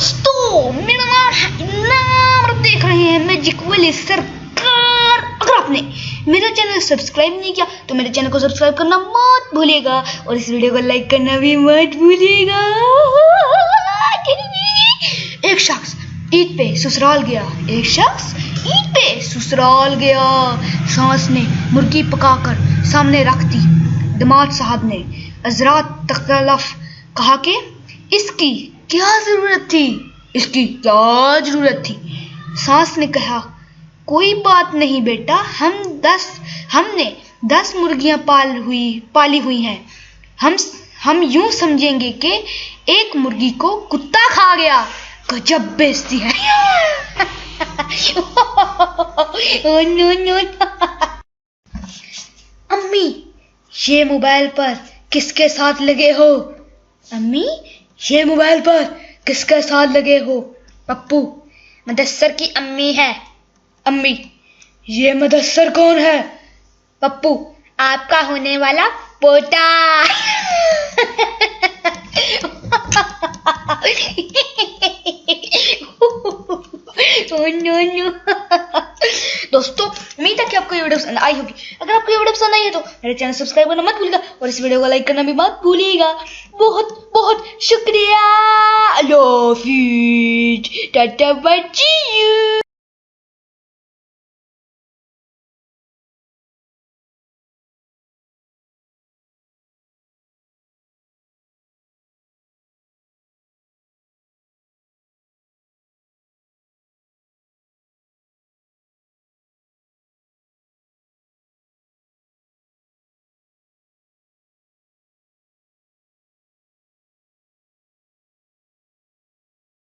दोस्तों मेरा नाम है इनाम और आप देख रहे हैं मैजिक वाली सरकार। अगर आपने मेरा चैनल सब्सक्राइब नहीं किया तो मेरे चैनल को सब्सक्राइब करना मत भूलिएगा और इस वीडियो को लाइक करना भी मत भूलिएगा। एक शख्स ईद पे ससुराल गया। एक शख्स ईद पे ससुराल गया। सास ने मुर्गी पकाकर सामने रख दी। दामाद साहब ने हजरात तकल्लुफ कहा कि इसकी क्या जरूरत थी, इसकी क्या जरूरत थी। सास ने कहा कोई बात नहीं बेटा, हमने 10 मुर्गियां पाली हुई हैं। हम यूं समझेंगे कि एक मुर्गी को कुत्ता खा गया। गजब बेइज्जती है। अम्मी ये मोबाइल पर किसके साथ लगे हो? अम्मी ये मोबाइल पर किसके साथ लगे हो? पप्पू मुदस्सर की अम्मी है। अम्मी ये मुदस्सर कौन है? पप्पू आपका होने वाला पोता। दोस्तों उम्मीद है कि आपको ये वीडियो पसंद आई होगी। अगर आपको ये वीडियो पसंद आई है तो मेरे चैनल सब्सक्राइब करना मत भूलिएगा और इस वीडियो को लाइक करना भी मत भूलिएगा। बहुत बहुत शुक्रिया। अल्लाह हाफिज, टाटा बाय।